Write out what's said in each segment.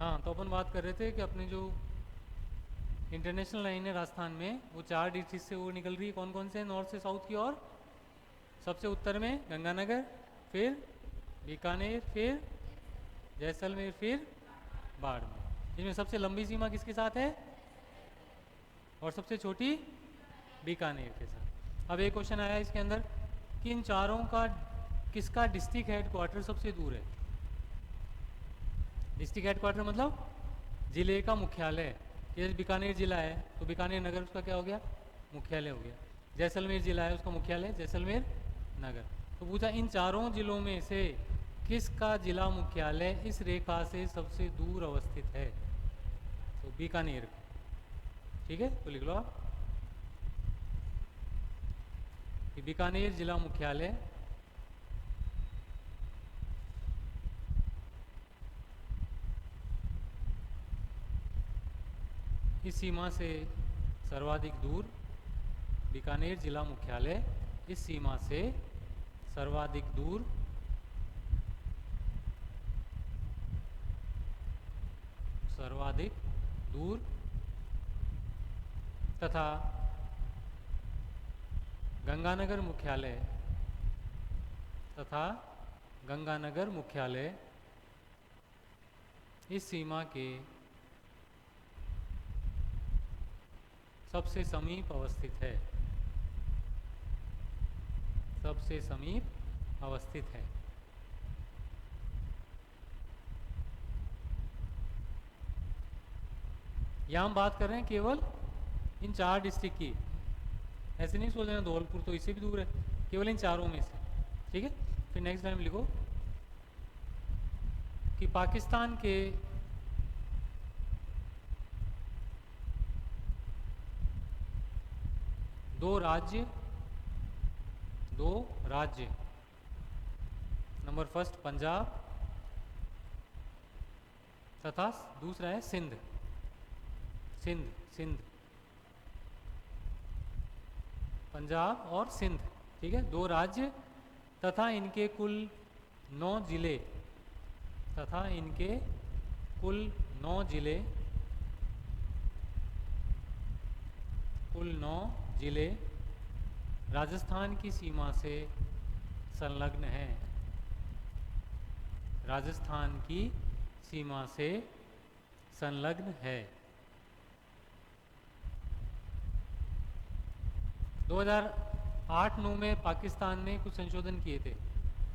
हाँ, तो अपन बात कर रहे थे कि अपनी जो इंटरनेशनल लाइन है राजस्थान में, वो 4 डिस्ट्रिक्ट से वो निकल रही है। कौन कौन से? नॉर्थ से साउथ की ओर। सबसे उत्तर में गंगानगर, फिर बीकानेर, फिर जैसलमेर, फिर बाड़मेर। इसमें सबसे लंबी सीमा किसके साथ है? और सबसे छोटी बीकानेर के साथ। अब एक क्वेश्चन आया इसके अंदर कि इन चारों का किसका डिस्ट्रिक्ट हेडक्वार्टर सबसे दूर है? डिस्ट्रिक्ट हेडक्वार्टर मतलब जिले का मुख्यालय। जैसे बीकानेर जिला है तो बीकानेर नगर उसका क्या हो गया? मुख्यालय हो गया। जैसलमेर जिला है, उसका मुख्यालय जैसलमेर नगर। तो पूछा इन चारों जिलों में से किसका जिला मुख्यालय इस रेखा से सबसे दूर अवस्थित है? तो बीकानेर का। ठीक है, तो लिख लो आप कि बीकानेर जिला मुख्यालय इस सीमा से सर्वाधिक दूर। बीकानेर जिला मुख्यालय इस सीमा से सर्वाधिक दूर सर्वाधिक दूर तथा गंगानगर मुख्यालय तथा गंगानगर मुख्यालय इस सीमा के सबसे समीप अवस्थित है। सबसे समीप अवस्थित है। यहाँ हम बात कर रहे हैं केवल इन 4 डिस्ट्रिक्ट की। ऐसे नहीं सोच लेना धौलपुर तो इससे भी दूर है, केवल इन चारों में से। ठीक है, फिर नेक्स्ट टाइम लिखो कि पाकिस्तान के दो राज्य नंबर फर्स्ट पंजाब तथा दूसरा है सिंध। सिंध सिंध पंजाब और सिंध। ठीक है, 2 राज्य तथा इनके कुल 9 जिले तथा इनके कुल 9 जिले कुल 9 जिले राजस्थान की सीमा से संलग्न हैं। राजस्थान की सीमा से संलग्न है। 2008-9 में पाकिस्तान ने कुछ संशोधन किए थे।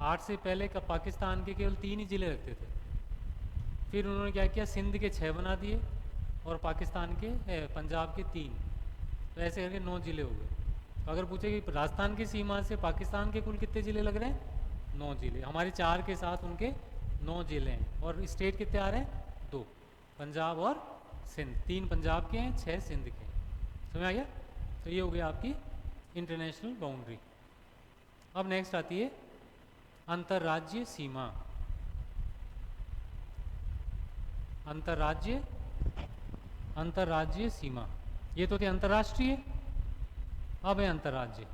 8 से पहले का पाकिस्तान के केवल 3 ही जिले रखते थे। फिर उन्होंने क्या किया, सिंध के 6 बना दिए और पाकिस्तान के पंजाब के 3। तो ऐसे करके 9 जिले हो गए। तो अगर पूछे कि राजस्थान की सीमा से पाकिस्तान के कुल कितने ज़िले लग रहे हैं? 9 ज़िले। हमारे 4 के साथ उनके 9 ज़िले हैं। और स्टेट कितने आ रहे हैं? 2, पंजाब और सिंध। 3 पंजाब के हैं, 6 सिंध के हैं। समझ आ गया? तो ये हो गया आपकी इंटरनेशनल बाउंड्री। अब नेक्स्ट आती है अंतर्राज्यीय सीमा। अंतर्राज्यीय अंतर्राज्यीय सीमा, ये तो थे अंतर्राष्ट्रीय, अब है अंतर्राज्यीय।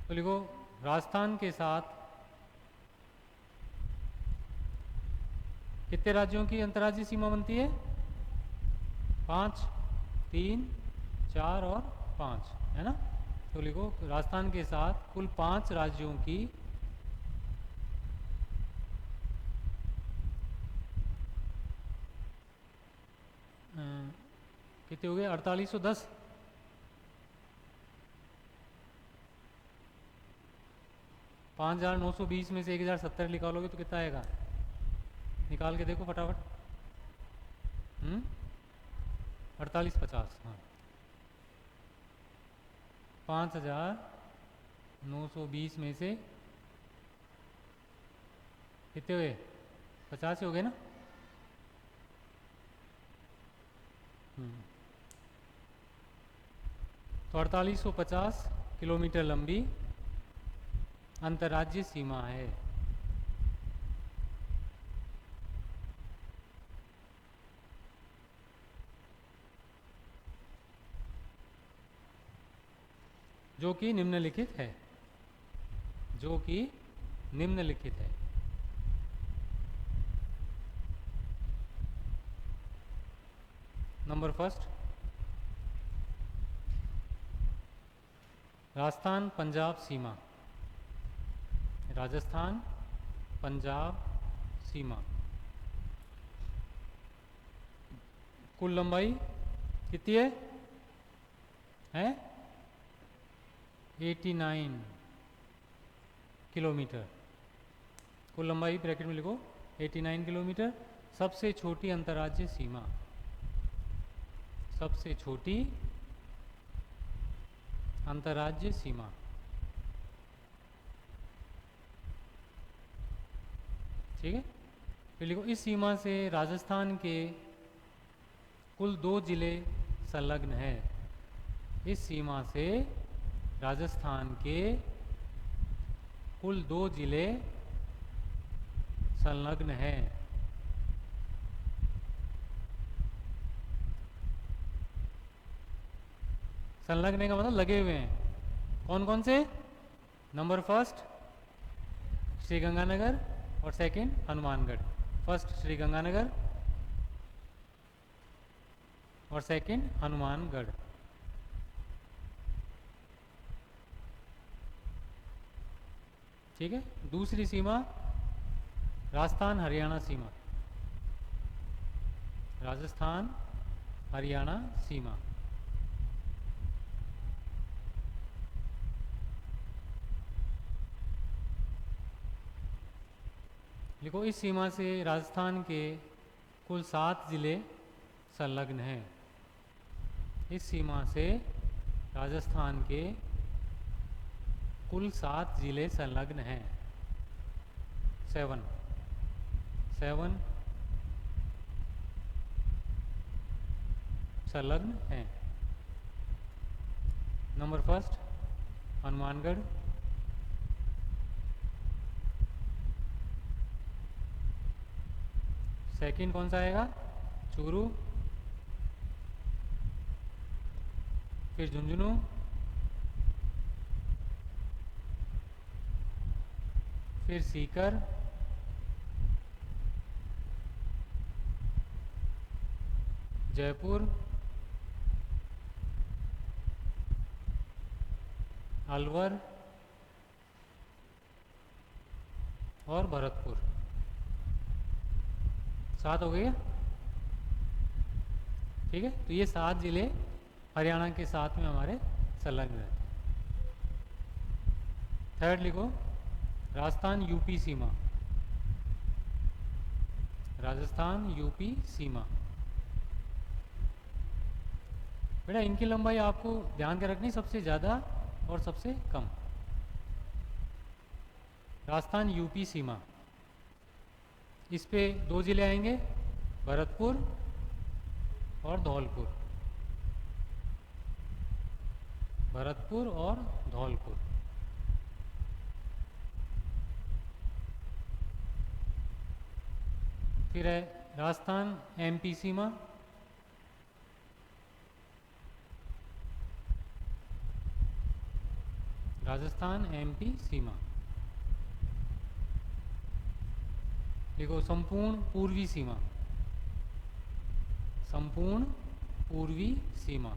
तो लिखो राजस्थान के साथ कितने राज्यों की अंतर्राज्यीय सीमा बनती है? 5, 3, 4 और 5, है ना? तो लिखो राजस्थान के साथ कुल 5 राज्यों की कितने हो गए? 4810। 5920 में से 1070 निकालोगे तो कितना आएगा? निकाल के देखो फटाफट। 4850। हाँ, 5920 में से कितने हुए? 50 ही हो गए ना? तो 4850 किलोमीटर लंबी अंतर्राज्यीय सीमा है। जो कि निम्नलिखित है, जो कि निम्नलिखित है। नंबर फर्स्ट, राजस्थान पंजाब सीमा, राजस्थान पंजाब सीमा कुल लंबाई कितनी है 89 किलोमीटर। कुल लंबाई ब्रैकेट में लिखो 89 किलोमीटर। सबसे छोटी अंतर्राज्यीय सीमा, सबसे छोटी अंतर्राज्यीय सीमा, ठीक है। फिर लिखो इस सीमा से राजस्थान के कुल 2 जिले संलग्न हैं। इस सीमा से राजस्थान के कुल 2 जिले संलग्न हैं। संलग्न का मतलब लगे हुए हैं। कौन कौन से? नंबर फर्स्ट श्रीगंगानगर और सेकंड हनुमानगढ़। फर्स्ट श्रीगंगानगर और सेकंड हनुमानगढ़। ठीक है। दूसरी सीमा राजस्थान हरियाणा सीमा, राजस्थान हरियाणा सीमा। देखो इस सीमा से राजस्थान के कुल 7 जिले संलग्न हैं। इस सीमा से राजस्थान के कुल 7 जिले संलग्न हैं। 7 संलग्न हैं। नंबर फर्स्ट हनुमानगढ़, सेकंड कौन सा आएगा? चूरू, फिर झुंझुनू, फिर सीकर, जयपुर, अलवर और भरतपुर। 7 हो गए। ठीक है। तो ये 7 जिले हरियाणा के साथ में हमारे संलग्न रहते हैं। थर्ड लिखो राजस्थान यूपी सीमा, राजस्थान यूपी सीमा। बेटा इनकी लंबाई आपको ध्यान के रखनी, सबसे ज़्यादा और सबसे कम। राजस्थान यूपी सीमा, इस पे 2 जिले आएंगे, भरतपुर और धौलपुर, भरतपुर और धौलपुर। फिर है राजस्थान एमपी सीमा, राजस्थान एमपी सीमा। देखो संपूर्ण पूर्वी सीमा, संपूर्ण पूर्वी सीमा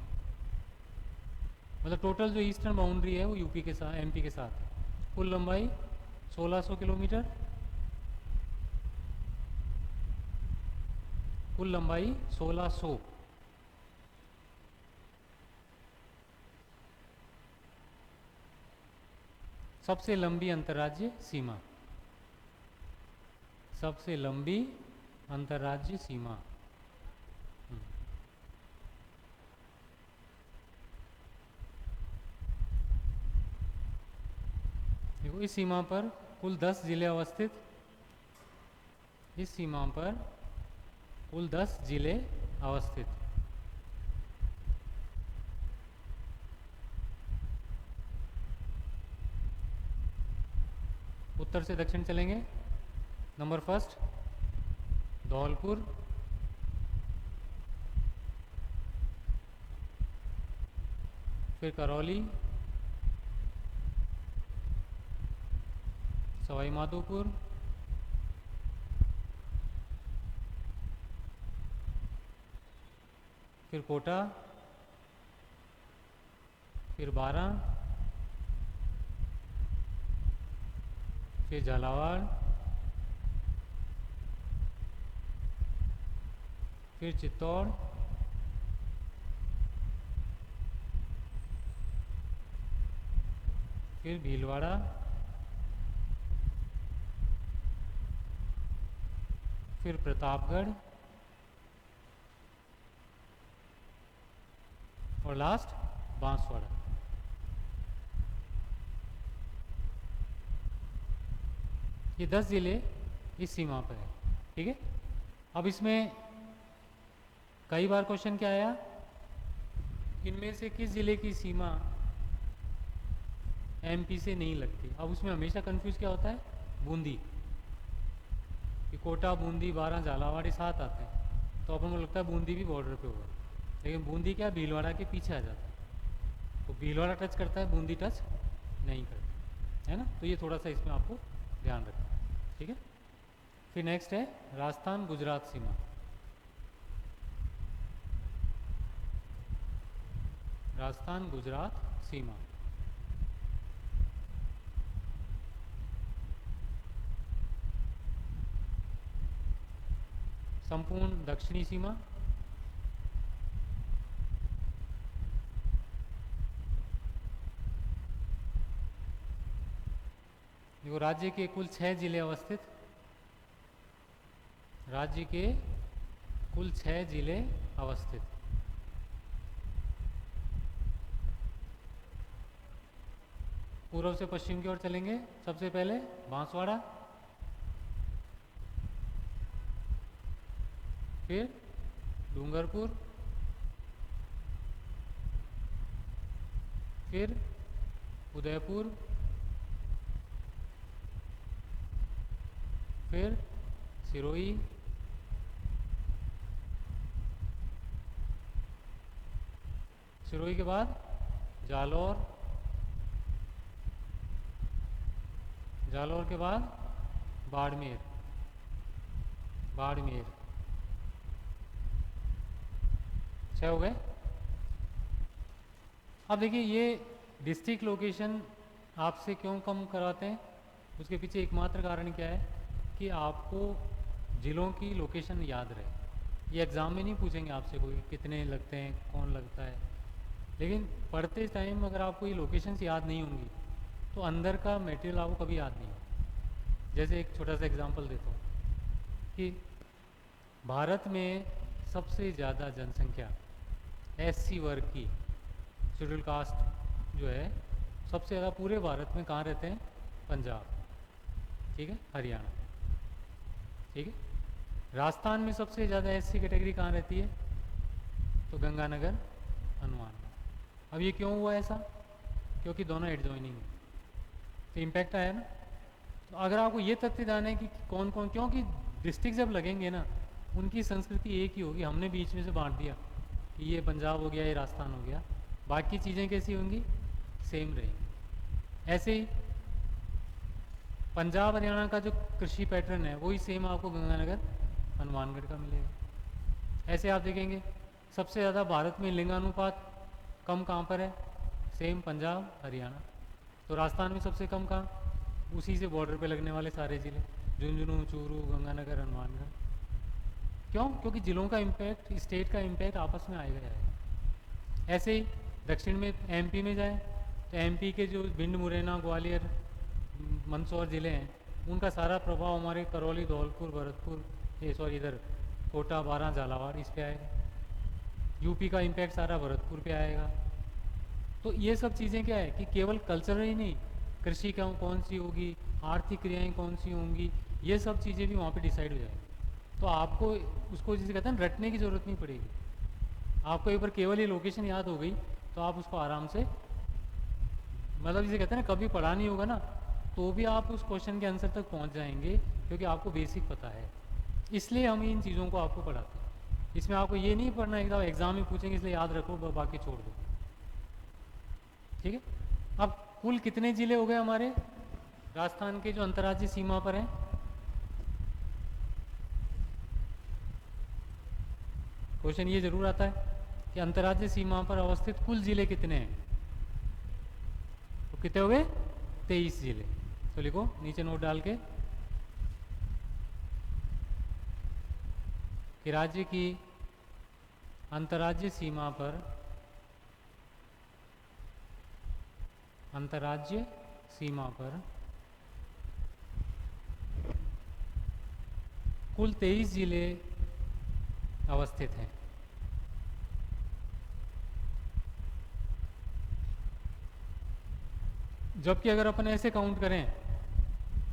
मतलब टोटल जो ईस्टर्न बाउंड्री है वो यूपी के साथ एमपी के साथ है। कुल लंबाई 1600 किलोमीटर, कुल लंबाई 1600। सबसे लंबी अंतर्राज्यीय सीमा, सबसे लंबी अंतर्राज्यीय सीमा। देखो इस सीमा पर कुल 10 जिले अवस्थित, इस सीमा पर कुल 10 जिले अवस्थित। उत्तर से दक्षिण चलेंगे। नंबर फर्स्ट धौलपुर, फिर करौली, सवाई माधोपुर, फिर कोटा, फिर बारा, फिर झालावाड़, फिर चित्तौड़, फिर भीलवाड़ा, फिर प्रतापगढ़ और लास्ट बांसवाड़ा। ये 10 ज़िले इस सीमा पर है। ठीक है, अब इसमें कई बार क्वेश्चन क्या आया, इनमें से किस ज़िले की सीमा एमपी से नहीं लगती। अब उसमें हमेशा कंफ्यूज क्या होता है, बूंदी, कि कोटा, बूंदी, बारा, झालावाड़ ये साथ आते हैं, तो अपन को लगता है बूंदी भी बॉर्डर पे होगा, लेकिन बूंदी क्या भीलवाड़ा के पीछे आ जाता है। तो भीलवाड़ा टच करता है, बूंदी टच नहीं करता है ना। तो ये थोड़ा सा इसमें आपको ध्यान रखना है। ठीक है, फिर नेक्स्ट है राजस्थान गुजरात सीमा। राजस्थान गुजरात सीमा, संपूर्ण दक्षिणी सीमा, देखो राज्य के कुल 6 जिले अवस्थित, राज्य के कुल 6 जिले अवस्थित। पूर्व से पश्चिम की ओर चलेंगे, सबसे पहले बांसवाड़ा, फिर डूंगरपुर, फिर उदयपुर, फिर सिरोही, सिरोही के बाद जालौर, जालौर के बाद बाड़मेर, बाड़मेर। 6 हो गए। अब देखिए ये डिस्ट्रिक्ट लोकेशन आपसे क्यों कम कराते हैं, उसके पीछे एकमात्र कारण क्या है कि आपको ज़िलों की लोकेशन याद रहे। ये एग्ज़ाम में नहीं पूछेंगे आपसे कोई कितने लगते हैं, कौन लगता है, लेकिन पढ़ते टाइम अगर आपको ये लोकेशंस याद नहीं होंगी तो अंदर का मटेरियल आपको कभी याद नहीं होगा। जैसे एक छोटा सा एग्जांपल देता हूँ कि भारत में सबसे ज़्यादा जनसंख्या एससी वर्ग की, शेड्यूल कास्ट जो है, सबसे ज़्यादा पूरे भारत में कहाँ रहते हैं, पंजाब, ठीक है, हरियाणा, ठीक है। राजस्थान में सबसे ज़्यादा एससी कैटेगरी कहाँ रहती है, तो गंगानगर, हनुमानगढ़। अब ये क्यों हुआ ऐसा, क्योंकि दोनों एडजॉइनिंग है, तो इम्पैक्ट आया ना। तो अगर आपको ये तथ्य जानना है कि कौन कौन, क्योंकि डिस्ट्रिक्ट जब लगेंगे ना उनकी संस्कृति एक ही होगी, हमने बीच में से बांट दिया कि ये पंजाब हो गया, ये राजस्थान हो गया, बाकी चीज़ें कैसी होंगी, सेम रहेंगी। ऐसे ही पंजाब हरियाणा का जो कृषि पैटर्न है वही सेम आपको गंगानगर हनुमानगढ़ का मिलेगा। ऐसे आप देखेंगे सबसे ज़्यादा भारत में लिंगानुपात कम कहाँ पर है, सेम पंजाब हरियाणा। तो राजस्थान में सबसे कम कहाँ, उसी से बॉर्डर पे लगने वाले सारे ज़िले, झुंझुनू, चूरू, गंगानगर, हनुमानगढ़। क्यों, क्योंकि ज़िलों का इम्पैक्ट, स्टेट का इम्पैक्ट आपस में आएगा जाएगा। ऐसे ही दक्षिण में एमपी में जाए तो एमपी के जो भिंड, मुरैना, ग्वालियर, मंदसौर ज़िले हैं उनका सारा प्रभाव हमारे करौली, धौलपुर, भरतपुर, ये सॉरी इधर कोटा, बारा, झालावाड़ इस पे आएगा। यूपी का इम्पैक्ट सारा भरतपुर पे आएगा। तो ये सब चीज़ें क्या है कि केवल कल्चरल ही नहीं, कृषि कौन सी होगी, आर्थिक क्रियाएँ कौन सी होंगी, ये सब चीज़ें भी वहाँ पे डिसाइड हो जाएगी। तो आपको उसको जिसे कहते हैं रटने की ज़रूरत नहीं पड़ेगी। आपको एक बार केवल ये लोकेशन याद हो गई तो आप उसको आराम से, मतलब जिसे कहते हैं ना, कभी पढ़ा नहीं होगा ना तो भी आप उस क्वेश्चन के आंसर तक पहुंच जाएंगे, क्योंकि आपको बेसिक पता है। इसलिए हम इन चीज़ों को आपको पढ़ाते हैं। इसमें आपको ये नहीं पढ़ना एकदम एग्जाम में पूछेंगे इसलिए याद रखो, बाकी छोड़ दो, ठीक है। अब कुल कितने ज़िले हो गए हमारे, राजस्थान के जो अंतर्राज्यीय सीमा पर है, क्वेश्चन ये जरूर आता है कि अंतर्राज्यीय सीमा पर अवस्थित कुल जिले कितने हैं। तो कितने हो गए? 23 जिले। तो लिखो नीचे नोट डाल के कि राज्य की अंतर्राज्यीय सीमा पर, अंतर्राज्यीय सीमा पर कुल 23 जिले अवस्थित हैं। जबकि अगर अपन ऐसे काउंट करें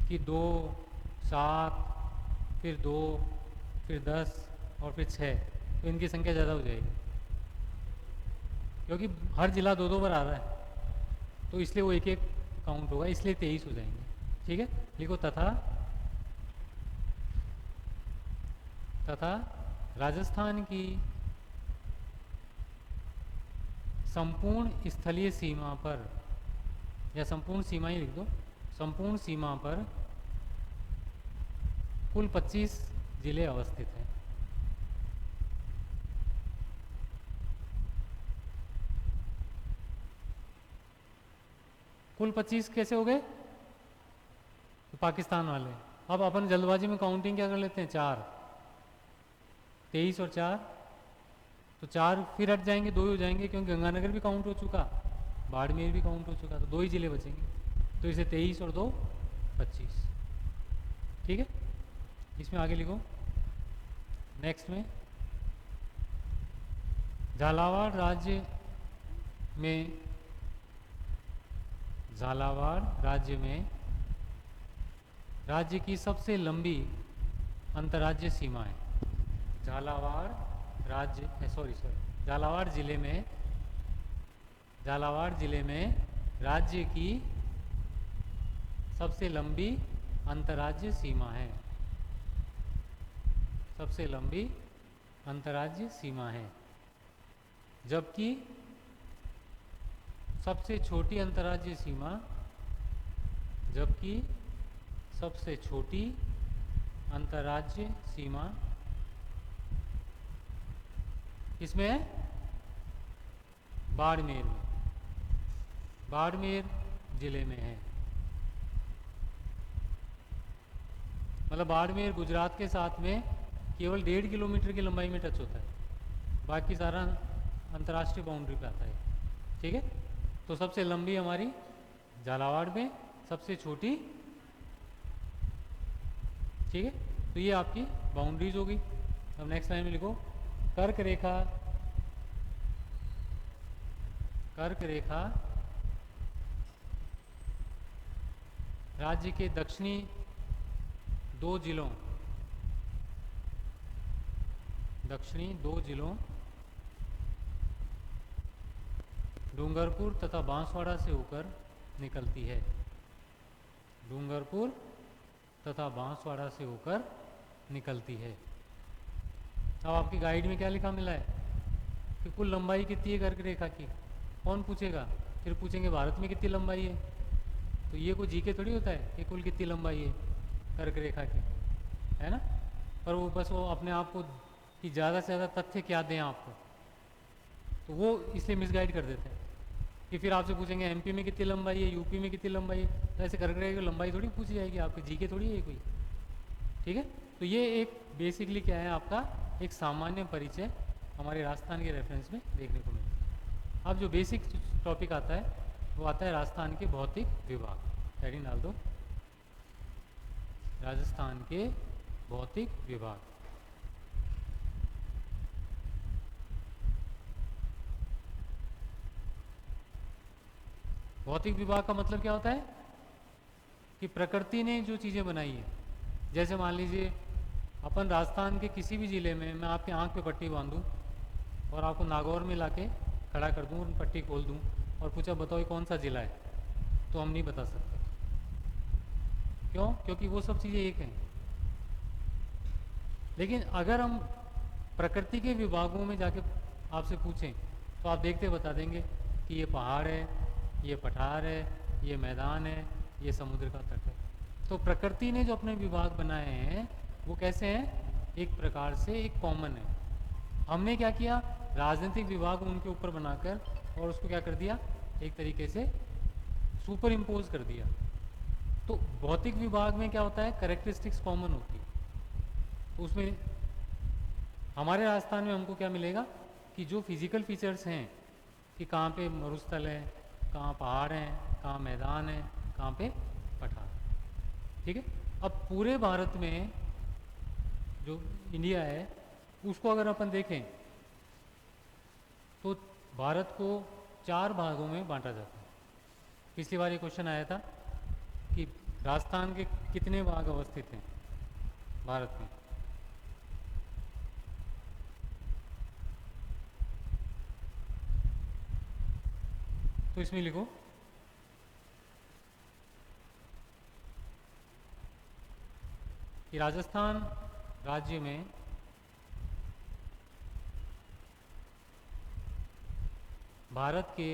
कि 2, 7, फिर 2, फिर 10 और फिर 6, तो इनकी संख्या ज़्यादा हो जाएगी, क्योंकि हर जिला 2-2 बार आ रहा है, तो इसलिए वो एक एक काउंट होगा, इसलिए 23 हो जाएंगे। ठीक है, लिखो तथा राजस्थान की संपूर्ण स्थलीय सीमा पर, या संपूर्ण सीमा ही लिख दो, संपूर्ण सीमा पर कुल 25 जिले अवस्थित हैं। कुल 25 कैसे हो गए? तो पाकिस्तान वाले। अब अपन जल्दबाजी में काउंटिंग क्या कर लेते हैं, 4, 23 और 4, तो 4 फिर हट जाएंगे, 2 ही हो जाएंगे, क्योंकि गंगानगर भी काउंट हो चुका, बाड़मेर भी काउंट हो चुका, तो 2 ही जिले बचेंगे। तो इसे 23 और 2 25। ठीक है, इसमें आगे लिखो नेक्स्ट में, झालावाड़ राज्य में, झालावाड़ राज्य में राज्य की सबसे लंबी अंतर्राज्यीय सीमा है। झालावाड़ राज्य, झालावाड़ जिले में, झालावाड़ जिले में राज्य की सबसे लंबी अंतर्राज्यीय सीमा है, सबसे लंबी अंतर्राज्यीय सीमा है। जबकि सबसे छोटी अंतर्राज्यीय सीमा, जबकि सबसे छोटी अंतर्राज्यीय सीमा इसमें है बाड़मेर में, बाड़मेर जिले में है। मतलब बाड़मेर गुजरात के साथ में केवल 1.5 किलोमीटर की लंबाई में टच होता है, बाकी सारा अंतर्राष्ट्रीय बाउंड्री पे आता है। ठीक है, तो सबसे लंबी हमारी झालावाड़ में, सबसे छोटी, ठीक है, तो ये आपकी बाउंड्रीज होगी। अब नेक्स्ट लाइन में लिखो, कर्क रेखा, कर्क रेखा राज्य के दक्षिणी 2 जिलों, दक्षिणी 2 जिलों डूंगरपुर तथा बांसवाड़ा से होकर निकलती है, डूंगरपुर तथा बांसवाड़ा से होकर निकलती है। अब आपकी गाइड में क्या लिखा मिला है कि कुल लंबाई कितनी है कर्क रेखा की? कौन पूछेगा? फिर पूछेंगे भारत में कितनी लंबाई है, तो ये कोई जीके थोड़ी होता है कि कुल कितनी लंबाई है कर्क रेखा की, है ना। पर वो बस वो अपने आप को कि ज़्यादा से ज़्यादा तथ्य क्या दें आपको, तो वो इसलिए मिसगाइड कर देते हैं कि फिर आपसे पूछेंगे एमपी में कितनी लंबाई है, यूपी में कितनी लंबाई है, तो ऐसे कर्क रेखा की लंबाई थोड़ी पूछी जाएगी आपकी, जीके थोड़ी है कोई। ठीक है, तो ये एक बेसिकली क्या है आपका एक सामान्य परिचय हमारे राजस्थान के रेफरेंस में देखने को मिलता है। अब जो बेसिक टॉपिक आता है वो आता है राजस्थान के भौतिक विभाग, हेडिंग डाल दो, राजस्थान के भौतिक विभाग। भौतिक विभाग का मतलब क्या होता है कि प्रकृति ने जो चीज़ें बनाई है, जैसे मान लीजिए अपन राजस्थान के किसी भी ज़िले में मैं आपकी आंख पे पट्टी बांधूं और आपको नागौर में लाके खड़ा कर दूं और पट्टी खोल दूं और पूछा बताओ ये कौन सा ज़िला है, तो हम नहीं बता सकते। क्यों? क्योंकि वो सब चीज़ें एक हैं। लेकिन अगर हम प्रकृति के विभागों में जाके आपसे पूछें तो आप देखते बता देंगे कि ये पहाड़ है, ये पठार है, ये मैदान है, ये समुद्र का तट है। तो प्रकृति ने जो अपने विभाग बनाए हैं वो कैसे हैं, एक प्रकार से एक कॉमन है। हमने क्या किया, राजनीतिक विभाग उनके ऊपर बनाकर और उसको क्या कर दिया, एक तरीके से सुपर इम्पोज कर दिया। तो भौतिक विभाग में क्या होता है, करेक्टरिस्टिक्स कॉमन होती है। तो उसमें हमारे राजस्थान में हमको क्या मिलेगा कि जो फिजिकल फीचर्स हैं कि कहाँ पे मरुस्थल है, कहाँ पहाड़ हैं, कहाँ मैदान है, कहाँ पे पठार। ठीक है। अब पूरे भारत में जो इंडिया है उसको अगर अपन देखें तो भारत को 4 भागों में बांटा जाता है। पिछली बार ये क्वेश्चन आया था कि राजस्थान के कितने भाग अवस्थित हैं भारत में। तो इसमें लिखो कि राजस्थान राज्य में भारत के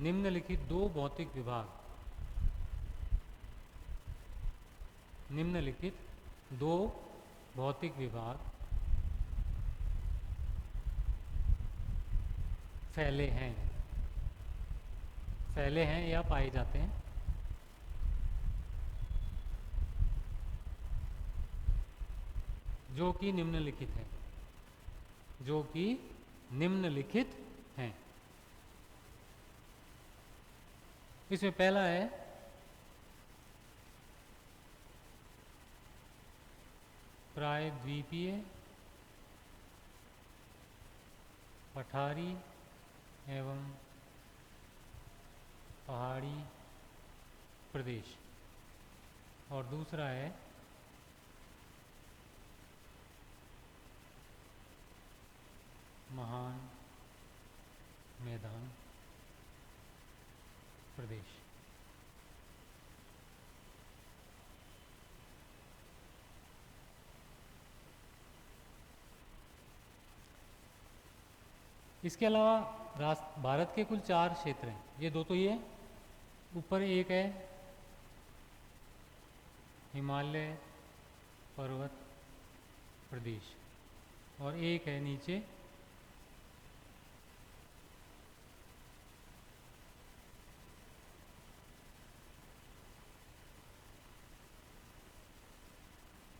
निम्नलिखित 2 भौतिक विभाग, निम्नलिखित 2 भौतिक विभाग फैले हैं, फैले हैं या पाए जाते हैं। जो कि निम्नलिखित हैं, जो कि निम्नलिखित हैं। इसमें पहला है प्रायद्वीपीय पठारी एवं पहाड़ी प्रदेश, और दूसरा है महान मैदान प्रदेश। इसके अलावा भारत के कुल 4 क्षेत्र हैं। ये 2 तो ये ऊपर एक है हिमालय पर्वत प्रदेश और एक है नीचे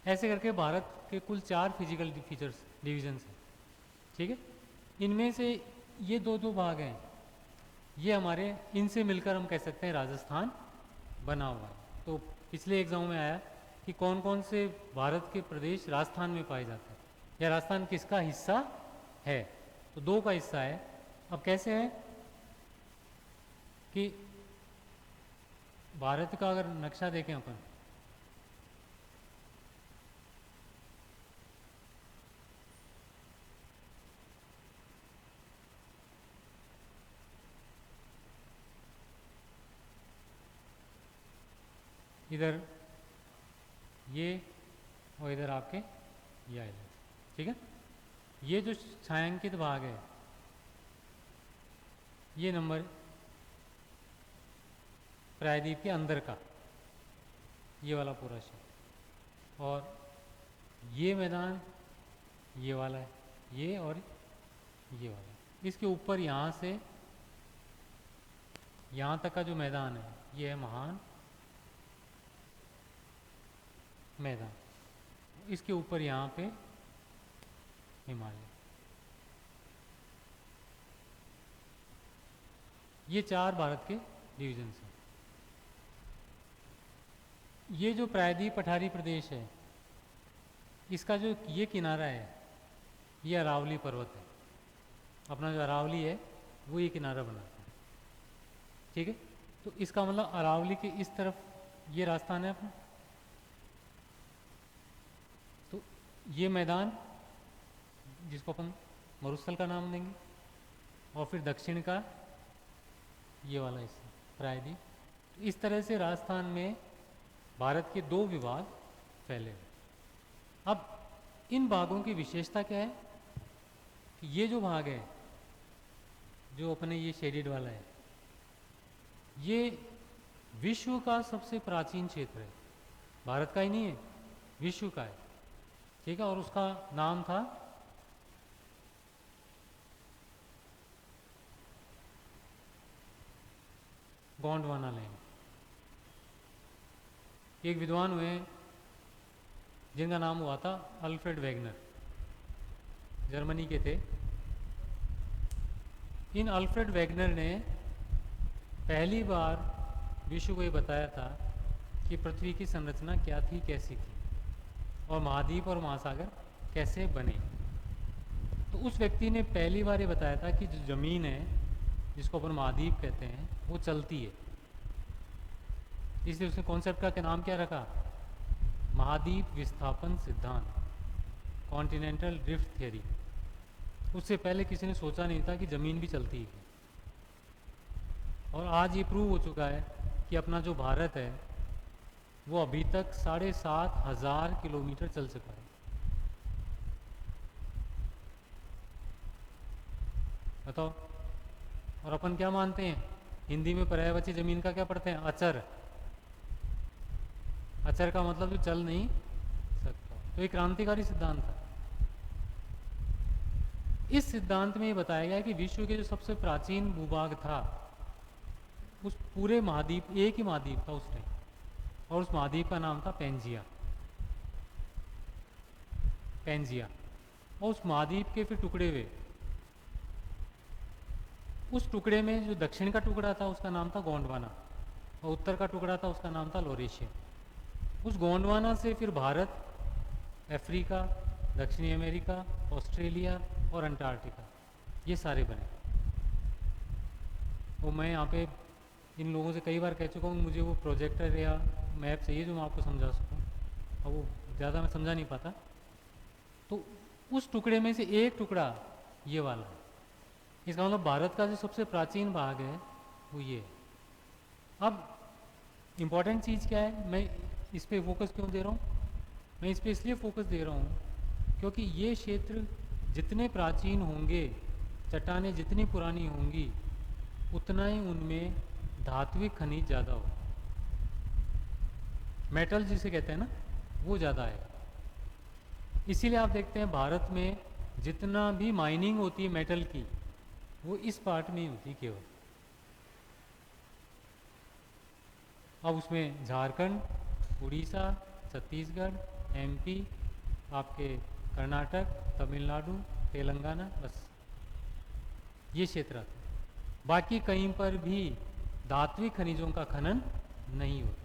ऐसे करके भारत के कुल 4 फिजिकल फीचर्स डिविजन्स हैं। ठीक है। इनमें से ये 2 भाग हैं, ये हमारे इनसे मिलकर हम कह सकते हैं राजस्थान बना हुआ है। तो पिछले एग्जाम में आया कि कौन कौन से भारत के प्रदेश राजस्थान में पाए जाते हैं या राजस्थान किसका हिस्सा है। तो 2 का हिस्सा है। अब कैसे है कि भारत का अगर नक्शा देखें अपन, इधर ये और इधर आपके ये आइलैंड। ठीक है। ये जो छायांकित भाग है ये नंबर प्रायद्वीप के अंदर का ये वाला पूरा क्षेत्र, और ये मैदान ये वाला है, ये और ये वाला। इसके ऊपर यहाँ से यहाँ तक का जो मैदान है ये है महान मैदान। इसके ऊपर यहाँ पे हिमालय। ये 4 भारत के डिविजन्स हैं। ये जो प्रायद्वीप पठारी प्रदेश है इसका जो ये किनारा है ये अरावली पर्वत है। अपना जो अरावली है वो ये किनारा बनाता है। ठीक है। तो इसका मतलब अरावली के इस तरफ ये राजस्थान है अपना। तो ये मैदान जिसको अपन मरुस्थल का नाम देंगे, और फिर दक्षिण का ये वाला हिस्सा प्रायद्वीप। तो इस तरह से राजस्थान में भारत के 2 विभाग फैले हुए। अब इन भागों की विशेषता क्या है कि ये जो भाग है जो अपने ये शेडेड वाला है ये विश्व का सबसे प्राचीन क्षेत्र है, भारत का ही नहीं है, विश्व का है, ठीक है। और उसका नाम था गोंडवाना लैंड। एक विद्वान हुए जिनका नाम हुआ था अल्फ्रेड वेगनर, जर्मनी के थे। इन अल्फ्रेड वेगनर ने पहली बार विश्व को ये बताया था कि पृथ्वी की संरचना क्या थी, कैसी थी, और महाद्वीप और महासागर कैसे बने। तो उस व्यक्ति ने पहली बार ये बताया था कि जो ज़मीन है, जिसको अपन महाद्वीप कहते हैं, वो चलती है। इसलिए उसने कॉन्सेप्ट का नाम क्या रखा, महाद्वीप विस्थापन सिद्धांत, कॉन्टिनेंटल ड्रिफ्ट थियरी। उससे पहले किसी ने सोचा नहीं था कि ज़मीन भी चलती है। और आज ये प्रूव हो चुका है कि अपना जो भारत है वो अभी तक 7,500 किलोमीटर चल चुका है। बताओ। और अपन क्या मानते हैं, हिंदी में पर्यायवाची जमीन का क्या पढ़ते हैं, अचर। अचर का मतलब जो चल नहीं सकता। तो एक क्रांतिकारी सिद्धांत था। इस सिद्धांत में ये बताया गया कि विश्व के जो सबसे प्राचीन भूभाग था, उस पूरे महाद्वीप, एक ही महाद्वीप था उस टाइम, और उस महाद्वीप का नाम था पेंजिया। पेंजिया। और उस महाद्वीप के फिर टुकड़े हुए। उस टुकड़े में जो दक्षिण का टुकड़ा था उसका नाम था गोंडवाना, और उत्तर का टुकड़ा था उसका नाम था लॉरेशिया। उस गोंडवाना से फिर भारत, अफ्रीका, दक्षिणी अमेरिका, ऑस्ट्रेलिया और अंटार्कटिका, ये सारे बने। वो मैं यहाँ पे इन लोगों से कई बार कह चुका हूँ, मुझे वो प्रोजेक्टर या मैप चाहिए जो मैं आपको समझा सकूँ, और वो ज़्यादा मैं समझा नहीं पाता। तो उस टुकड़े में से एक टुकड़ा ये वाला है। इसका मतलब भारत का जो सबसे प्राचीन भाग है वो ये है। अब इम्पॉर्टेंट चीज़ क्या है, मैं इस पर फोकस क्यों दे रहा हूँ, मैं इस पर इसलिए फोकस दे रहा हूँ क्योंकि ये क्षेत्र जितने प्राचीन होंगे, चट्टानें जितनी पुरानी होंगी, उतना ही उनमें धात्विक खनिज ज़्यादा हो, मेटल जिसे कहते हैं ना, वो ज़्यादा है। इसीलिए आप देखते हैं भारत में जितना भी माइनिंग होती है मेटल की, वो इस पार्ट में ही होती है केवल। अब उसमें झारखंड, उड़ीसा, छत्तीसगढ़, एमपी, आपके कर्नाटक, तमिलनाडु, तेलंगाना, बस ये क्षेत्र आते हैं। बाकी कहीं पर भी धात्विक खनिजों का खनन नहीं होता।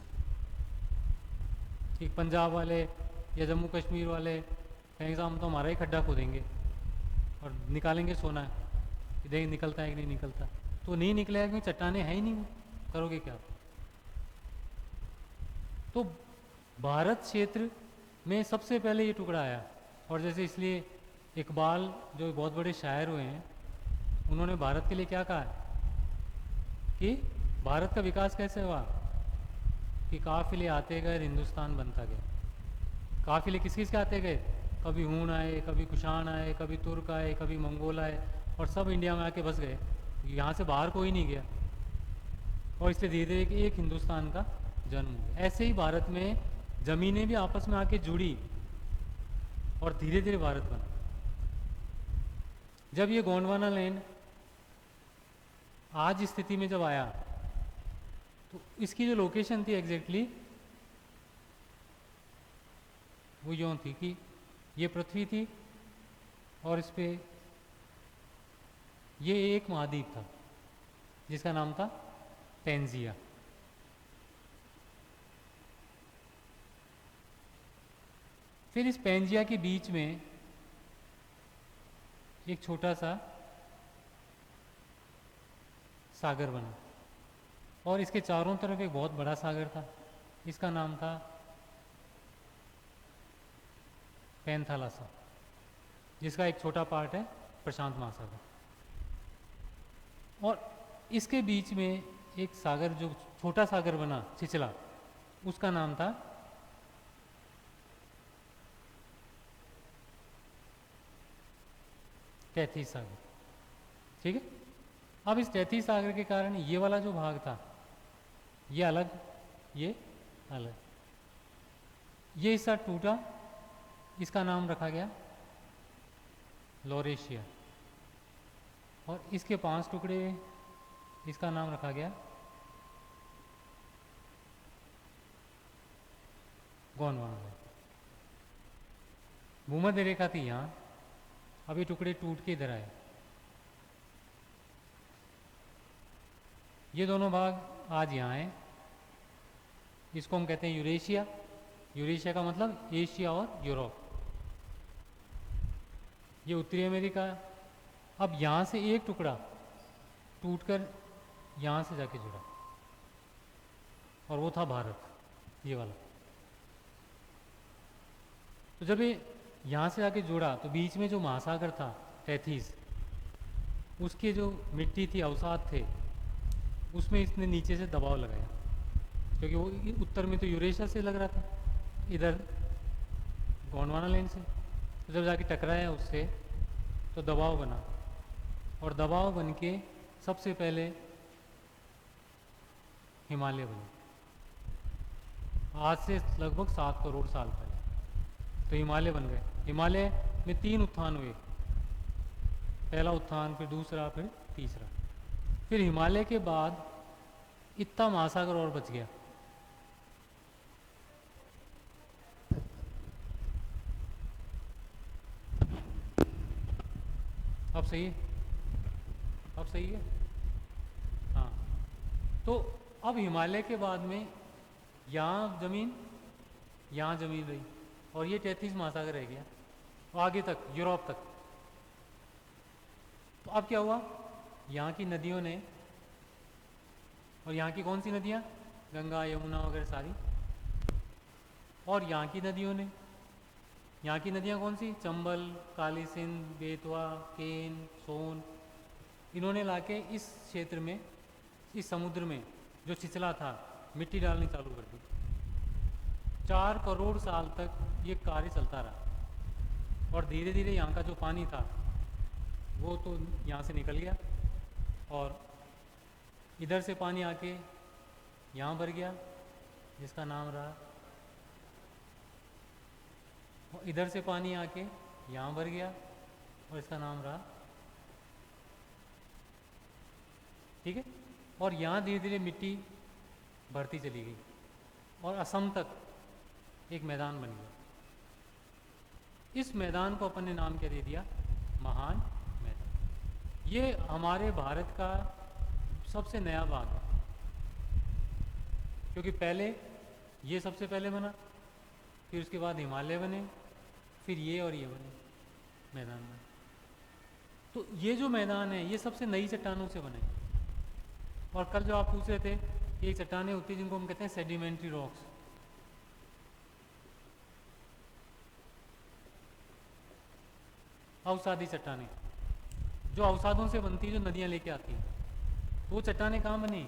कि पंजाब वाले या जम्मू कश्मीर वाले कहेंगे हम तो हमारा ही खड्डा खोदेंगे और निकालेंगे सोना, देख निकलता है कि नहीं निकलता, तो नहीं निकलेगा क्योंकि चट्टानें हैं ही नहीं, करोगे क्या। तो भारत क्षेत्र में सबसे पहले ये टुकड़ा आया। और जैसे इसलिए इकबाल जो बहुत बड़े शायर हुए हैं, उन्होंने भारत के लिए क्या कहा कि भारत का विकास कैसे हुआ, कि काफिले आते गए हिंदुस्तान बनता गया। काफिले किस किस के आते गए, कभी हूण आए, कभी कुषाण आए, कभी तुर्क आए, कभी मंगोल आए, और सब इंडिया में आके बस गए, यहाँ से बाहर कोई नहीं गया। और इसलिए धीरे धीरे एक हिंदुस्तान का जन्म हुआ। ऐसे ही भारत में ज़मीनें भी आपस में आके जुड़ी और धीरे धीरे भारत बना। जब ये गोंडवाना लैंड आज स्थिति में जब आया, तो इसकी जो लोकेशन थी एग्जैक्टली वो यूँ थी कि ये पृथ्वी थी और इस पे ये एक महाद्वीप था जिसका नाम था पेंजिया। फिर इस पेंजिया के बीच में एक छोटा सा सागर बना, और इसके चारों तरफ एक बहुत बड़ा सागर था, इसका नाम था पैंथालासा, जिसका एक छोटा पार्ट है प्रशांत महासागर। और इसके बीच में एक सागर, जो छोटा सागर बना छिछला, उसका नाम था तैतीस सागर। ठीक है। अब इस तैतीस सागर के कारण ये वाला जो भाग था ये अलग, ये अलग। ये हिस्सा टूटा, इसका नाम रखा गया लॉरेशिया, और इसके 5 टुकड़े, इसका नाम रखा गया गोंडवाना। भूमध्य रेखा थी यहाँ, अभी टुकड़े टूट के इधर आए। ये दोनों भाग आज यहाँ हैं, इसको हम कहते हैं यूरेशिया। यूरेशिया का मतलब एशिया और यूरोप। ये उत्तरी अमेरिका। अब यहाँ से एक टुकड़ा टूटकर यहाँ से जाके जुड़ा, और वो था भारत, ये वाला। तो जब ये यहाँ से जाके जुड़ा तो बीच में जो महासागर था टैथीस, उसके जो मिट्टी थी, अवसाद थे, उसमें इसने नीचे से दबाव लगाया, क्योंकि वो उत्तर में तो यूरेशिया से लग रहा था, इधर गोंडवाना लैंड से। तो जब जाके टकराया उससे तो दबाव बना, और दबाव बन के सबसे पहले हिमालय बने, आज से लगभग 7 करोड़ साल पहले। तो हिमालय बन गए। हिमालय में 3 उत्थान हुए, पहला उत्थान, फिर दूसरा, फिर तीसरा। फिर हिमालय के बाद इतना महासागर और बच गया। अब सही है, अब सही है। हाँ, तो अब हिमालय के बाद में यहाँ ज़मीन रही, और ये 33 महासागर रह गया, और आगे तक यूरोप तक। तो अब क्या हुआ, यहाँ की नदियों ने, और यहाँ की कौन सी नदियाँ, गंगा यमुना वगैरह सारी, और यहाँ की नदियों ने, यहाँ की नदियाँ कौन सी, चंबल, काली सिंध, बेतवा, केन, सोन, इन्होंने लाके इस क्षेत्र में, इस समुद्र में जो छिछला था, मिट्टी डालनी चालू कर दी। 4 करोड़ साल तक ये कार्य चलता रहा, और धीरे धीरे यहाँ का जो पानी था वो तो यहाँ से निकल गया, और इधर से पानी आके यहाँ भर गया, जिसका नाम रहा, और इधर से पानी आके यहाँ भर गया, और इसका नाम रहा, ठीक है। और यहाँ धीरे धीरे मिट्टी बढ़ती चली गई, और असम तक एक मैदान बन गया। इस मैदान को अपन ने नाम क्या दे दिया, महान मैदान। ये हमारे भारत का सबसे नया भाग है, क्योंकि पहले ये सबसे पहले बना, फिर उसके बाद हिमालय बने, फिर ये और ये बने मैदान बने। तो ये जो मैदान है ये सबसे नई चट्टानों से बने। और कल जो आप पूछ रहे थे, ये चट्टानें होती हैं जिनको हम कहते हैं सेडिमेंट्री रॉक्स। अवसादी चट्टानें, जो अवसादों से बनती है, जो नदियां लेके आती हैं। तो वो चट्टानें कहाँ बनी,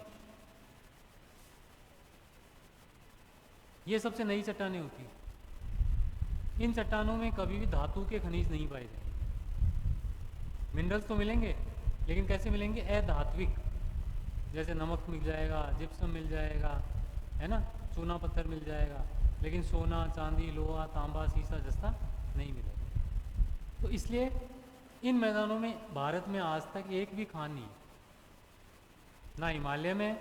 ये सबसे नई चट्टानें होती हैं। इन चट्टानों में कभी भी धातु के खनिज नहीं पाए जाएंगे। मिनरल्स तो मिलेंगे, लेकिन कैसे मिलेंगे, अधात्विक, जैसे नमक मिल जाएगा, जिप्सम मिल जाएगा, है ना, चूना पत्थर मिल जाएगा, लेकिन सोना, चांदी, लोहा, तांबा, सीसा जस्ता नहीं मिलेगा। तो इसलिए इन मैदानों में भारत में आज तक एक भी खान नहीं, ना हिमालय में,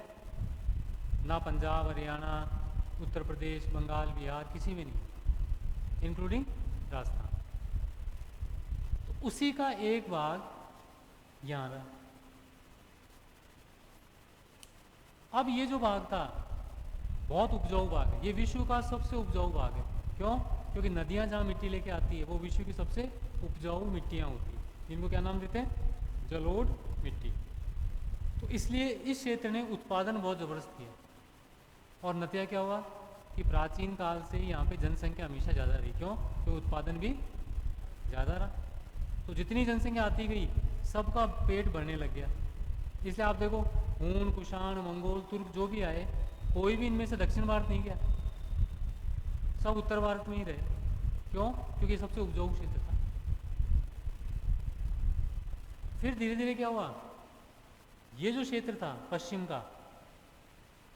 ना पंजाब, हरियाणा, उत्तर प्रदेश, बंगाल, बिहार, किसी में नहीं, इंक्लूडिंग राजस्थान। तो उसी का एक भाग यहाँ रहा। अब ये जो भाग था बहुत उपजाऊ भाग है, ये विश्व का सबसे उपजाऊ भाग है। क्यों? क्योंकि नदियाँ जहाँ मिट्टी लेके आती है वो विश्व की सबसे उपजाऊ मिट्टियाँ होती हैं, जिनको क्या नाम देते हैं, जलोढ़ मिट्टी। तो इसलिए इस क्षेत्र ने उत्पादन बहुत ज़बरदस्त किया, और नतीजा क्या हुआ कि प्राचीन काल से यहाँ पे जनसंख्या हमेशा ज़्यादा रही। क्यों? तो उत्पादन भी ज़्यादा रहा। तो जितनी जनसंख्या आती गई सबका पेट भरने लग गया। इसलिए आप देखो, हून, कुषाण, मंगोल, तुर्क जो भी आए, कोई भी इनमें से दक्षिण भारत नहीं गया, सब उत्तर भारत में ही रहे। क्यों? क्योंकि सबसे उपजाऊ क्षेत्र था। फिर धीरे धीरे क्या हुआ, ये जो क्षेत्र था पश्चिम का,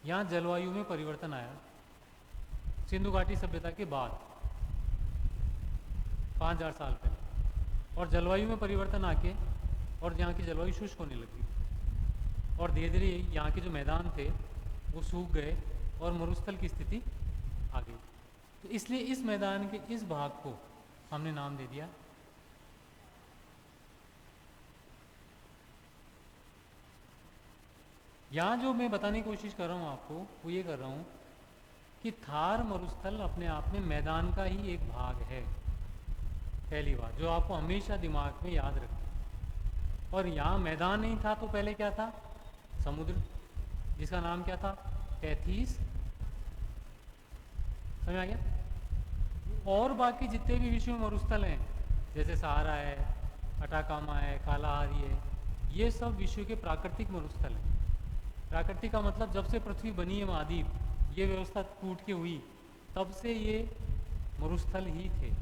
यहाँ जलवायु में परिवर्तन आया सिंधु घाटी सभ्यता के बाद 5000 साल पहले, और जलवायु में परिवर्तन आके और यहाँ की जलवायु शुष्क होने लगी और धीरे धीरे यहाँ के जो मैदान थे वो सूख गए और मरुस्थल की स्थिति आ गई। तो इसलिए इस मैदान के इस भाग को हमने नाम दे दिया यहाँ जो मैं बताने की कोशिश कर रहा हूँ आपको वो ये कर रहा हूँ कि थार मरुस्थल अपने आप में मैदान का ही एक भाग है, पहली बात जो आपको हमेशा दिमाग में याद रखना। और यहाँ मैदान नहीं था तो पहले क्या था? समुद्र, जिसका नाम क्या था? तैथीस। समझ आ गया? और बाकी जितने भी विश्व में मरुस्थल हैं जैसे सहारा है, अटाकामा है, कालाहारी है, ये सब विश्व के प्राकृतिक मरुस्थल हैं। प्राकृतिक का मतलब जब से पृथ्वी बनी है महाद्वीप, ये व्यवस्था टूट के हुई, तब से ये मरुस्थल ही थे।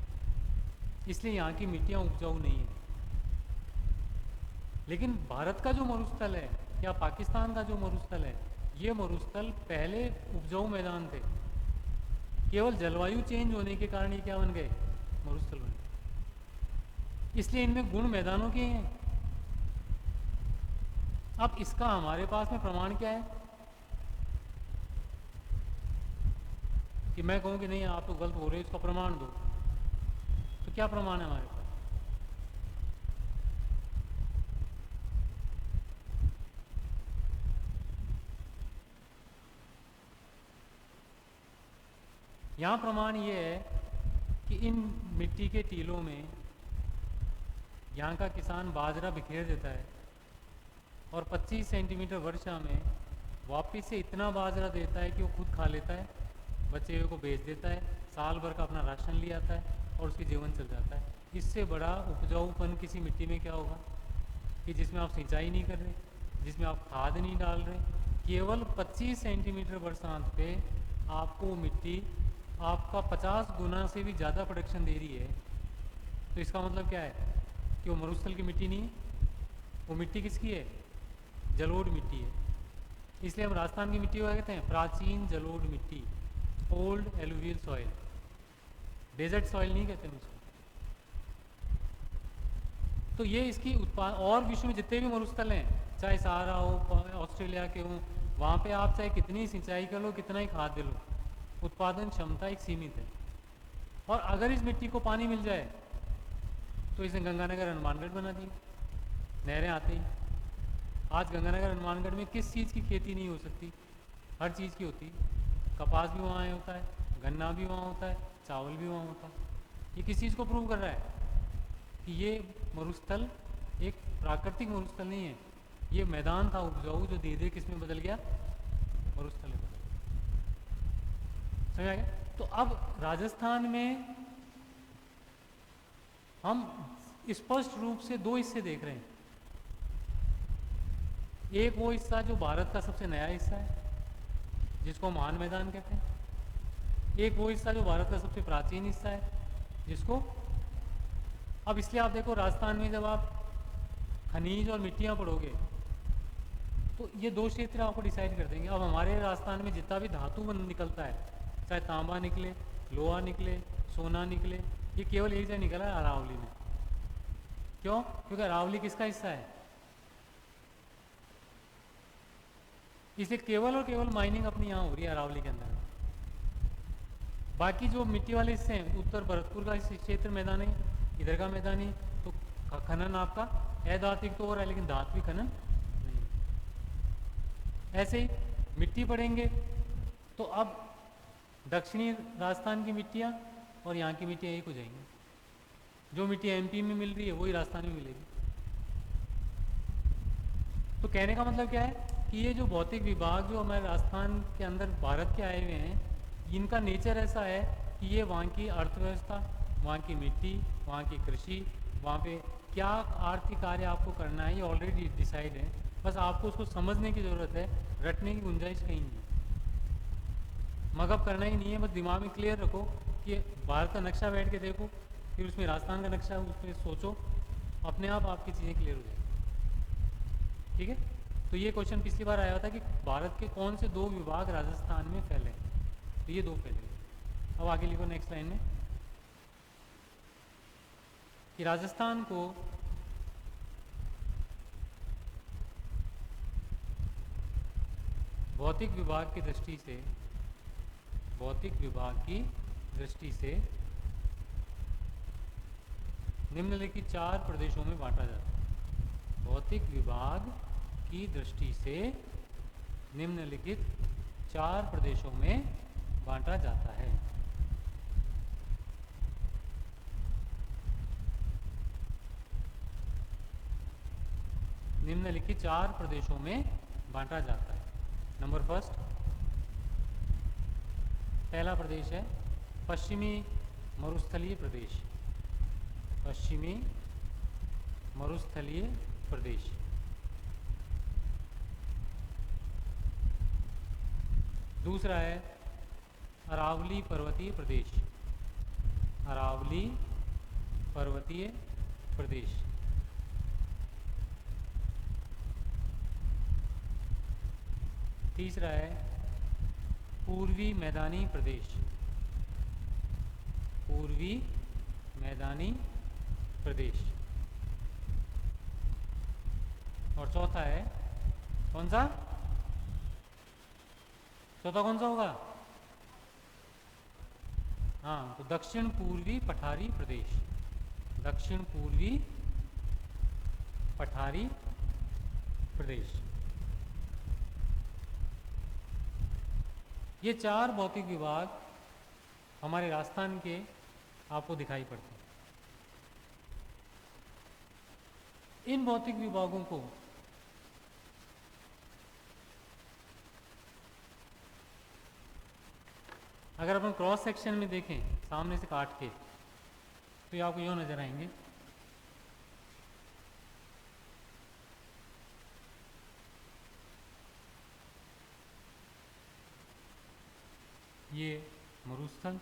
इसलिए यहाँ की मिट्टियाँ उपजाऊ नहीं है। लेकिन भारत का जो मरुस्थल है या पाकिस्तान का जो मरुस्थल है, ये मरुस्थल पहले उपजाऊ मैदान थे। केवल जलवायु चेंज होने के कारण ये क्या बन गए? मरुस्थल बन गए। इसलिए इनमें गुण मैदानों के हैं। अब इसका हमारे पास में प्रमाण क्या है कि मैं कहूँ कि नहीं आप तो गलत बोल रहे हो, इसका प्रमाण दो। तो क्या प्रमाण है हमारे पास? यहाँ प्रमाण ये है कि इन मिट्टी के टीलों में यहाँ का किसान बाजरा बिखेर देता है और 25 सेंटीमीटर वर्षा में वापस से इतना बाजरा देता है कि वो खुद खा लेता है, बचे हुए को बेच देता है, साल भर का अपना राशन ले आता है और उसकी जीवन चल जाता है। इससे बड़ा उपजाऊपन किसी मिट्टी में क्या होगा कि जिसमें आप सिंचाई नहीं कर रहे, जिसमें आप खाद नहीं डाल रहे, केवल 25 सेंटीमीटर बरसात पे आपको मिट्टी आपका 50 गुना से भी ज़्यादा प्रोडक्शन दे रही है। तो इसका मतलब क्या है कि वो मरुस्थल की मिट्टी नहीं है, वो मिट्टी किसकी है? जलोढ़ मिट्टी है। इसलिए हम राजस्थान की मिट्टी को क्या कहते हैं? प्राचीन जलोढ़ मिट्टी, old alluvial soil. Desert soil नहीं कहते हैं उसको। तो ये इसकी उत्पाद, और विश्व में जितने भी मरुस्थल हैं, चाहे सहारा हो, ऑस्ट्रेलिया के हों, वहाँ पे आप चाहे कितनी सिंचाई कर लो, कितना ही खाद दे लो, उत्पादन क्षमता एक सीमित है। और अगर इस मिट्टी को पानी मिल जाए तो इसने गंगानगर हनुमानगढ़ बना दी, नहरें आते ही। आज गंगानगर हनुमानगढ़ में किस चीज़ की खेती नहीं हो सकती? हर चीज़ की होती है। कपास भी वहाँ होता है, गन्ना भी वहाँ होता है, चावल भी वहाँ होता है। ये किस चीज़ को प्रूव कर रहा है कि ये मरुस्थल एक प्राकृतिक मरुस्थल नहीं है, ये मैदान था उपजाऊ जो धीरे धीरे किस में बदल गया? मरुस्थल में बदल गया। समझ आ गया? तो अब राजस्थान में हम स्पष्ट रूप से दो हिस्से देख रहे हैं। एक वो हिस्सा जो भारत का सबसे नया हिस्सा है जिसको महान मैदान कहते हैं, एक वो हिस्सा जो भारत का सबसे प्राचीन हिस्सा है जिसको, अब इसलिए आप देखो राजस्थान में जब आप खनिज और मिट्टियाँ पढ़ोगे तो ये दो क्षेत्र आपको डिसाइड कर देंगे। अब हमारे राजस्थान में जितना भी धातु निकलता है, चाहे तांबा निकले, लोहा निकले, सोना निकले, ये केवल एक जगह निकला है, अरावली में। क्यों? क्योंकि अरावली किसका हिस्सा है? इसलिए केवल और केवल माइनिंग अपनी यहाँ हो रही है अरावली के अंदर। बाकी जो मिट्टी वाले हिस्से हैं, उत्तर भरतपुर का क्षेत्र मैदान है, इधर का मैदान है, तो खनन आपका अधात्विक तो हो रहा है लेकिन धात्विक खनन नहीं। ऐसे ही मिट्टी पढ़ेंगे तो अब दक्षिणी राजस्थान की मिट्टियाँ और यहाँ की मिट्टियाँ एक हो जाएंगी। जो मिट्टी एमपी में मिल रही है वही राजस्थान में मिलेगी। तो कहने का मतलब क्या है कि ये जो भौतिक विभाग जो हमारे राजस्थान के अंदर भारत के आए हुए हैं, इनका नेचर ऐसा है कि ये वहाँ की अर्थव्यवस्था, वहाँ की मिट्टी, वहाँ की कृषि, वहाँ पे क्या आर्थिक कार्य आपको करना है, ये ऑलरेडी डिसाइड है। बस आपको उसको समझने की ज़रूरत है, रटने की गुंजाइश कहीं नहीं है, मगअप करना ही नहीं है। बस दिमाग में क्लियर रखो कि भारत का नक्शा बैठ के देखो, फिर उसमें राजस्थान का नक्शा उसमें सोचो, अपने आप आपकी चीज़ें क्लियर हो जाएगी। ठीक है? तो ये क्वेश्चन पिछली बार आया था कि भारत के कौन से 2 विभाग राजस्थान में फैले हैं, तो ये 2 फैले। अब आगे लिखो नेक्स्ट लाइन में कि राजस्थान को भौतिक विभाग की दृष्टि से निम्नलिखित 4 प्रदेशों में बांटा जाता है। भौतिक विभाग की दृष्टि से निम्नलिखित 4 प्रदेशों में बांटा जाता है। निम्नलिखित 4 प्रदेशों में बांटा जाता है। नंबर फर्स्ट, पहला प्रदेश है पश्चिमी मरुस्थलीय प्रदेश। पश्चिमी मरुस्थलीय प्रदेश। दूसरा है अरावली पर्वतीय प्रदेश। अरावली पर्वतीय प्रदेश। तीसरा है पूर्वी मैदानी प्रदेश। पूर्वी मैदानी प्रदेश। और चौथा है कौन सा? चौथा कौन सा होगा? हाँ, तो दक्षिण पूर्वी पठारी प्रदेश। दक्षिण पूर्वी पठारी प्रदेश। ये 4 भौतिक विभाग हमारे राजस्थान के आपको दिखाई पड़ते हैं। इन भौतिक विभागों को अगर अपन क्रॉस सेक्शन में देखें सामने से काट के, तो ये आपको यूँ नजर आएंगे। ये मरुस्थल,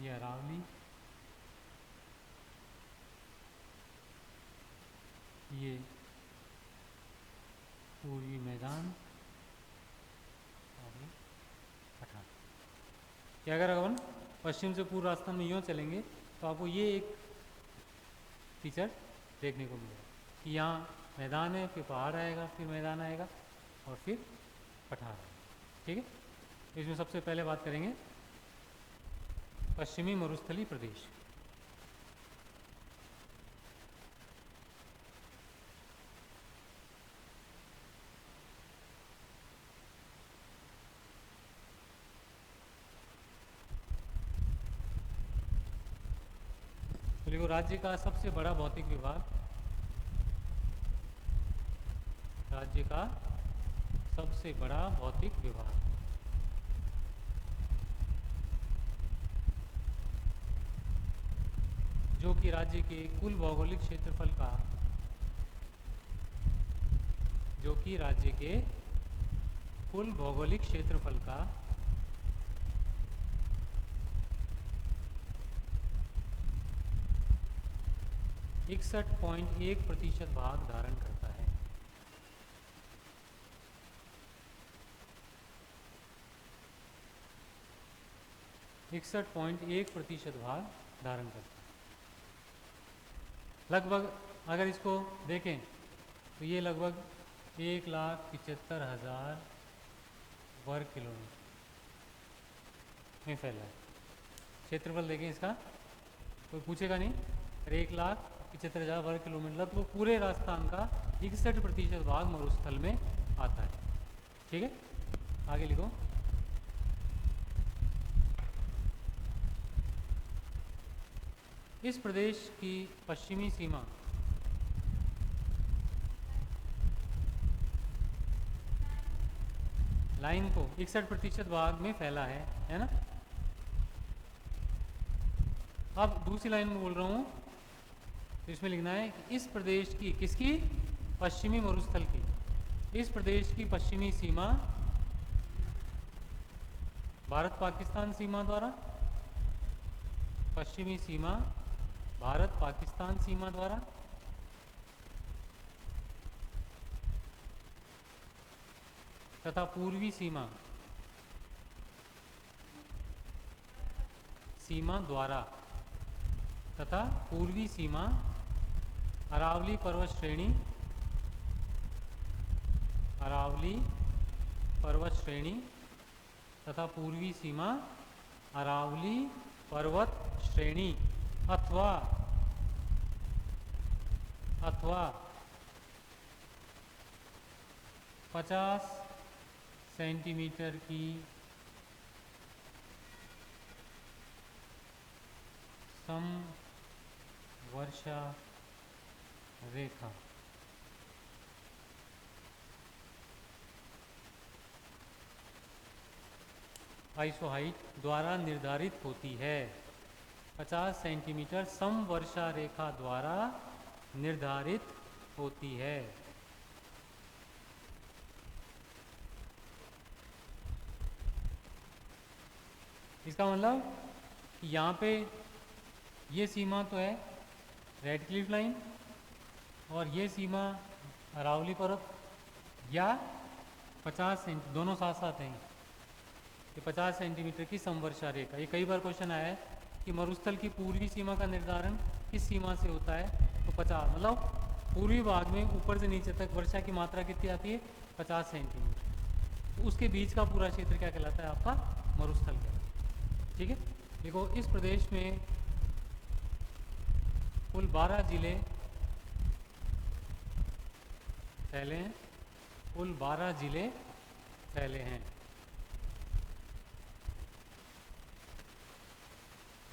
ये अरावली, ये पूर्वी मैदान और ये पठार। कि अगर अपन पश्चिम से पूर्व राजस्थान में यूँ चलेंगे तो आपको ये एक फीचर देखने को मिलेगा कि यहाँ मैदान है, फिर पहाड़ आएगा, फिर मैदान आएगा और फिर पठार। ठीक है, इसमें सबसे पहले बात करेंगे पश्चिमी मरुस्थलीय प्रदेश। तो देखो, राज्य का सबसे बड़ा भौतिक विभाग, राज्य का सबसे बड़ा भौतिक विभाग जो कि राज्य के कुल भौगोलिक क्षेत्रफल का, जो कि राज्य के कुल भौगोलिक क्षेत्रफल का 61.1% भाग धारण करता है। 61.1% भाग धारण करता है। लगभग अगर इसको देखें तो ये लगभग 1,75,000 वर्ग किलोमीटर में फैला है। क्षेत्रफल देखें इसका, कोई पूछेगा नहीं। 1,75,000 वर्ग किलोमीटर, लगभग पूरे राजस्थान का 61% भाग मरुस्थल में आता है। ठीक है, आगे लिखो। इस प्रदेश की पश्चिमी सीमा लाइन को 61% भाग में फैला है ना। अब दूसरी लाइन में बोल रहा हूँ तो इसमें लिखना है कि इस प्रदेश की, किसकी? पश्चिमी मरुस्थल की। इस प्रदेश की पश्चिमी सीमा भारत पाकिस्तान सीमा द्वारा, पश्चिमी सीमा भारत पाकिस्तान सीमा द्वारा तथा पूर्वी सीमा द्वारा तथा पूर्वी सीमा अरावली पर्वत श्रेणी तथा पूर्वी सीमा अरावली पर्वत श्रेणी अथवा 50 सेंटीमीटर की समवर्षा रेखा आइसो हाइट द्वारा निर्धारित होती है। 50 सेंटीमीटर समवर्षा रेखा द्वारा निर्धारित होती है। इसका मतलब यहाँ पे ये सीमा तो है रेड क्लिफ लाइन और ये सीमा अरावली पर्वत या 50 सेंटी दोनों साथ साथ हैं। ये 50 सेंटीमीटर की समवर्षा रेखा, ये कई बार क्वेश्चन आया है कि मरुस्थल की पूर्वी सीमा का निर्धारण किस सीमा से होता है, तो 50 मतलब पूर्वी भाग में ऊपर से नीचे तक वर्षा की मात्रा कितनी आती है 50 सेंटीमीटर, तो उसके बीच का पूरा क्षेत्र क्या कहलाता है आपका मरुस्थल कहलाता है। ठीक है, देखो इस प्रदेश में कुल 12 जिले फैले हैं, कुल 12 जिले फैले हैं।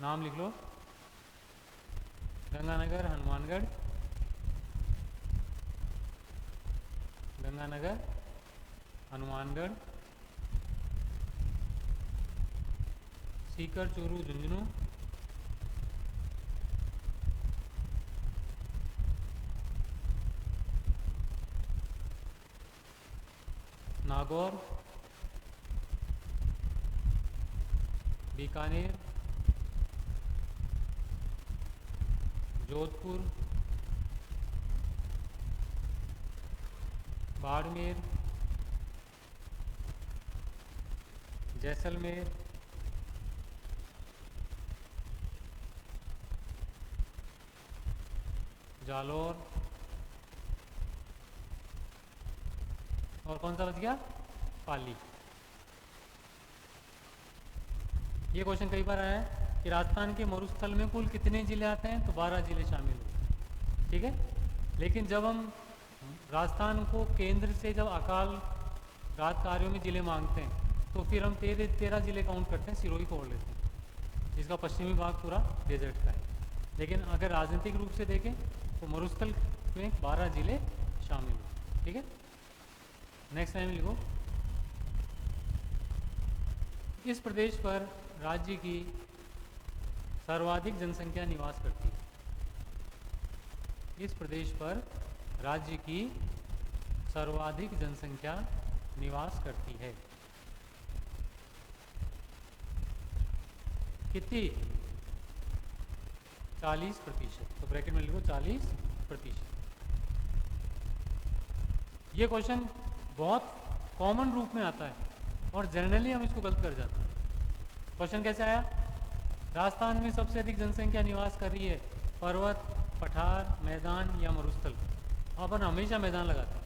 नाम लिख लो, गंगानगर, हनुमानगढ़, गंगानगर, हनुमानगढ़, सीकर, चूरू, झुंझुनू, नागौर, बीकानेर, जोधपुर, बाड़मेर, जैसलमेर, जालौर और कौन सा बच गया, पाली। ये क्वेश्चन कई बार आया है कि राजस्थान के मरुस्थल में कुल कितने जिले आते हैं, तो 12 जिले शामिल होते हैं। ठीक है, लेकिन जब हम राजस्थान को केंद्र से जब अकाल राहत कार्यों में जिले मांगते हैं तो फिर हम 13 जिले काउंट करते हैं, सिरोही को ओढ़ लेते हैं, जिसका पश्चिमी भाग पूरा डेजर्ट का है। लेकिन अगर राजनीतिक रूप से देखें तो मरुस्थल में 12 जिले शामिल हैं। ठीक है, नेक्स्ट टाइम लिखो, इस प्रदेश पर राज्य की सर्वाधिक जनसंख्या निवास करती है। इस प्रदेश पर राज्य की सर्वाधिक जनसंख्या निवास करती है। कितनी, 40%। तो ब्रैकेट में लिखो 40%। ये क्वेश्चन बहुत कॉमन रूप में आता है और जनरली हम इसको गलत कर जाते हैं। क्वेश्चन कैसे आया, राजस्थान में सबसे अधिक जनसंख्या निवास कर रही है पर्वत, पठार, मैदान या मरुस्थल। अपन हमेशा मैदान लगाते हैं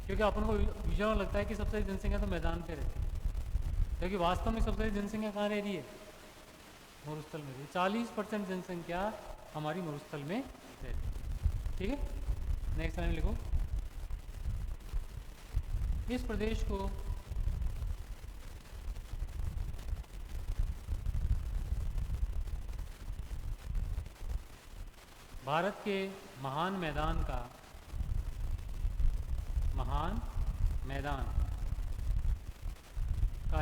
क्योंकि अपन को विजुअल लगता है कि सबसे अधिक जनसंख्या तो मैदान पे रहती है, क्योंकि वास्तव में सबसे अधिक जनसंख्या कहाँ रह रही है, मरुस्थल में रही है। 40% जनसंख्या हमारी मरुस्थल में रहती है। ठीक है, नेक्स्ट लाइन लिखो, इस प्रदेश को भारत के महान मैदान का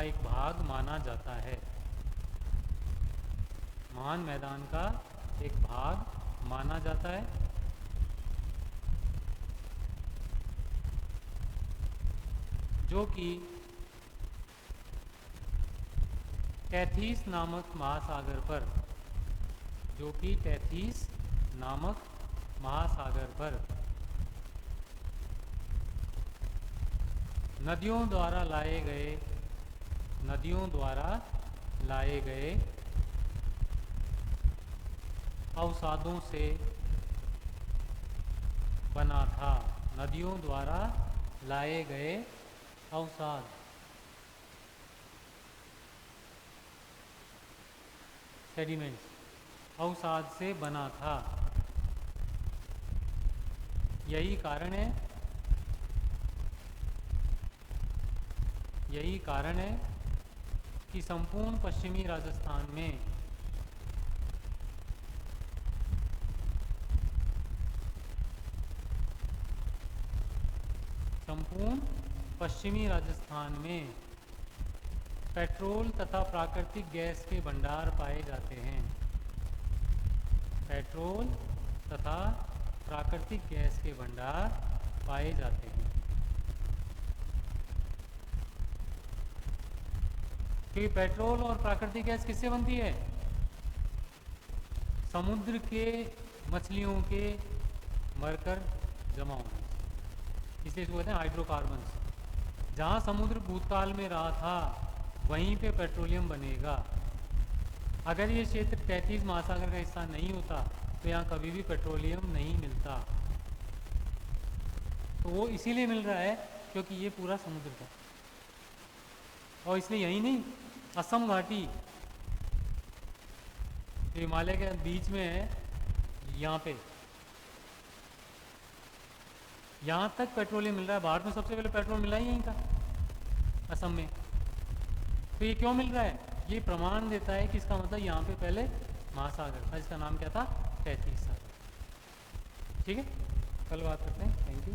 एक भाग माना जाता है। महान मैदान का एक भाग माना जाता है, जो कि टैथिस नामक महासागर पर नदियों द्वारा लाए गए अवसादों से बना था। नदियों द्वारा लाए गए अवसाद, सेडिमेंट्स, अवसाद से बना था। यही कारण है कि संपूर्ण पश्चिमी राजस्थान में पेट्रोल तथा प्राकृतिक गैस के भंडार पाए जाते हैं। पेट्रोल तथा प्राकृतिक गैस के भंडार पाए जाते हैं। क्योंकि पेट्रोल और प्राकृतिक गैस किससे बनती है? समुद्र के मछलियों के मरकर जमा होने से, इसलिए इसको कहते हैं हाइड्रोकार्बन्स। जहाँ समुद्र भूतकाल में रहा था वहीं पे पेट्रोलियम बनेगा। अगर ये क्षेत्र 33 महासागर का हिस्सा नहीं होता तो यहाँ कभी भी पेट्रोलियम नहीं मिलता। तो वो इसीलिए मिल रहा है क्योंकि ये पूरा समुद्र का, और इसलिए यही नहीं, असम घाटी हिमालय के बीच में है, यहाँ तक पेट्रोलियम मिल रहा है। भारत में सबसे पहले पेट्रोल मिला ही यहीं था, असम में। तो ये क्यों मिल रहा है? ये प्रमाण देता है कि इसका मतलब यहाँ पे पहले महासागर था जिसका नाम क्या था? 33 सागर। ठीक है, कल बात करते हैं। Thank you.